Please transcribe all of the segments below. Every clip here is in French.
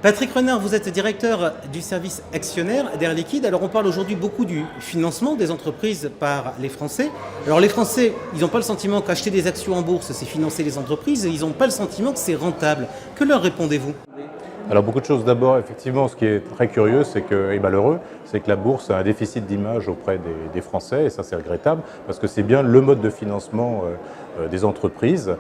Patrick Renard, vous êtes directeur du service actionnaire d'Air Liquide. Alors on parle aujourd'hui beaucoup du financement des entreprises par les Français. Alors les Français, ils n'ont pas le sentiment qu'acheter des actions en bourse, c'est financer les entreprises, et ils n'ont pas le sentiment que c'est rentable. Que leur répondez-vous ? Alors beaucoup de choses. D'abord, effectivement, ce qui est très curieux et malheureux, c'est que la bourse a un déficit d'image auprès des Français, et ça c'est regrettable, parce que c'est bien le mode de financement des entreprises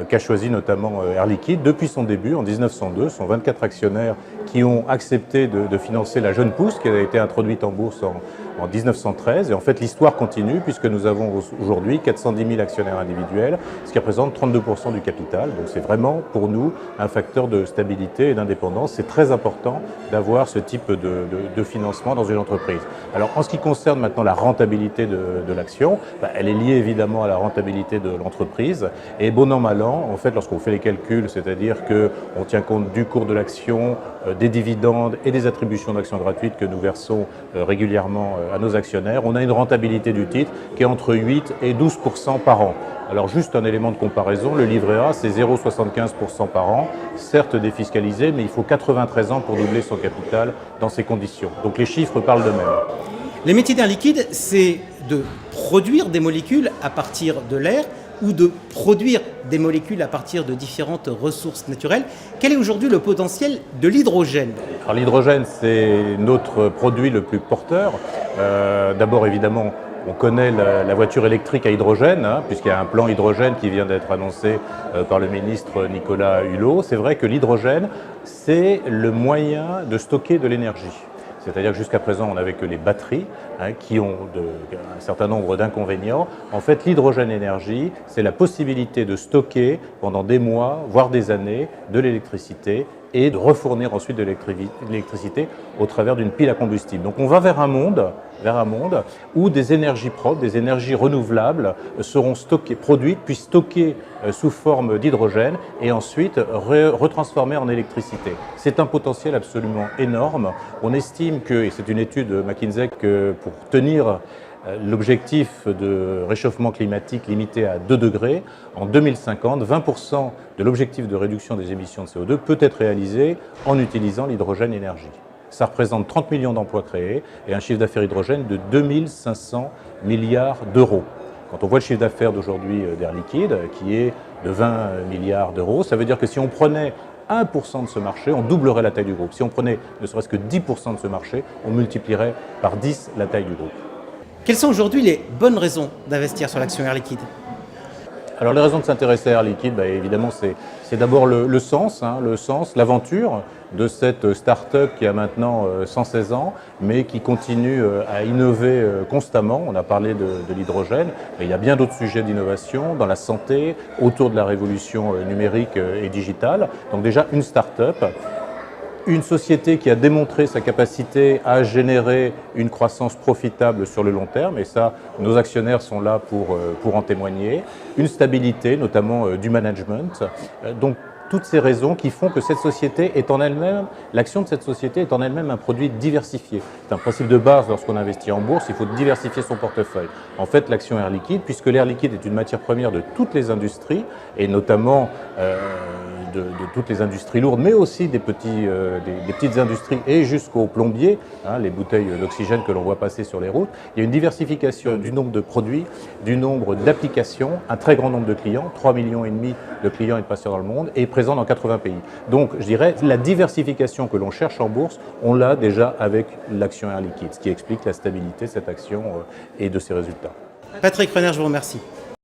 qu'a choisi notamment Air Liquide depuis son début, en 1902. Ce sont 24 actionnaires qui ont accepté de financer la jeune pousse qui a été introduite en bourse en 1913. Et en fait, l'histoire continue puisque nous avons aujourd'hui 410 000 actionnaires individuels, ce qui représente 32% du capital. Donc c'est vraiment pour nous un facteur de stabilité et d'indépendance. C'est très important d'avoir ce type de financement dans une entreprise. Alors en ce qui concerne maintenant la rentabilité de l'action, elle est liée évidemment à la rentabilité de l'entreprise. Et bon an, mal an, en fait, lorsqu'on fait les calculs, c'est-à-dire qu'on tient compte du cours de l'action, des dividendes et des attributions d'actions gratuites que nous versons régulièrement à nos actionnaires, on a une rentabilité du titre qui est entre 8 et 12% par an. Alors juste un élément de comparaison, le livret A c'est 0,75% par an, certes défiscalisé, mais il faut 93 ans pour doubler son capital dans ces conditions. Donc les chiffres parlent d'eux-mêmes. Les métiers d'Air Liquide, c'est de produire des molécules à partir de l'air ou de produire des molécules à partir de différentes ressources naturelles. Quel est aujourd'hui le potentiel de l'hydrogène ? Alors l'hydrogène, c'est notre produit le plus porteur. D'abord, évidemment, on connaît la voiture électrique à hydrogène, puisqu'il y a un plan hydrogène qui vient d'être annoncé par le ministre Nicolas Hulot. C'est vrai que l'hydrogène, c'est le moyen de stocker de l'énergie. C'est-à-dire que jusqu'à présent, on n'avait que les batteries qui ont un certain nombre d'inconvénients. En fait, l'hydrogène énergie, c'est la possibilité de stocker pendant des mois, voire des années, de l'électricité et de refournir ensuite de l'électricité au travers d'une pile à combustible. Donc on va vers un monde où des énergies propres, des énergies renouvelables seront stockées, produites, puis stockées sous forme d'hydrogène et ensuite retransformées en électricité. C'est un potentiel absolument énorme. On estime que, et c'est une étude de McKinsey, que pour tenir l'objectif de réchauffement climatique limité à 2 degrés, en 2050, 20% de l'objectif de réduction des émissions de CO2 peut être réalisé en utilisant l'hydrogène énergie. Ça représente 30 millions d'emplois créés et un chiffre d'affaires hydrogène de 2500 milliards d'euros. Quand on voit le chiffre d'affaires d'aujourd'hui d'Air Liquide, qui est de 20 milliards d'euros, ça veut dire que si on prenait 1% de ce marché, on doublerait la taille du groupe. Si on prenait ne serait-ce que 10% de ce marché, on multiplierait par 10 la taille du groupe. Quelles sont aujourd'hui les bonnes raisons d'investir sur l'action Air Liquide ? Alors les raisons de s'intéresser à Air Liquide, évidemment, c'est d'abord le sens, l'aventure de cette start-up qui a maintenant 116 ans, mais qui continue à innover constamment. On a parlé de l'hydrogène, mais il y a bien d'autres sujets d'innovation dans la santé, autour de la révolution numérique et digitale. Donc déjà une start-up. Une société qui a démontré sa capacité à générer une croissance profitable sur le long terme, et ça, nos actionnaires sont là pour en témoigner. Une stabilité, notamment du management. Donc, toutes ces raisons qui font que cette société est en elle-même, l'action de cette société est en elle-même un produit diversifié. C'est un principe de base lorsqu'on investit en bourse, il faut diversifier son portefeuille. En fait, l'action Air Liquide, puisque l'air liquide est une matière première de toutes les industries, et notamment de toutes les industries lourdes, mais aussi des petites industries et jusqu'aux plombiers, les bouteilles d'oxygène que l'on voit passer sur les routes. Il y a une diversification du nombre de produits, du nombre d'applications, un très grand nombre de clients, 3,5 millions de clients et de patients dans le monde, et présent dans 80 pays. Donc, je dirais, la diversification que l'on cherche en bourse, on l'a déjà avec l'action Air Liquide, ce qui explique la stabilité de cette action et de ses résultats. Patrick Renard, je vous remercie.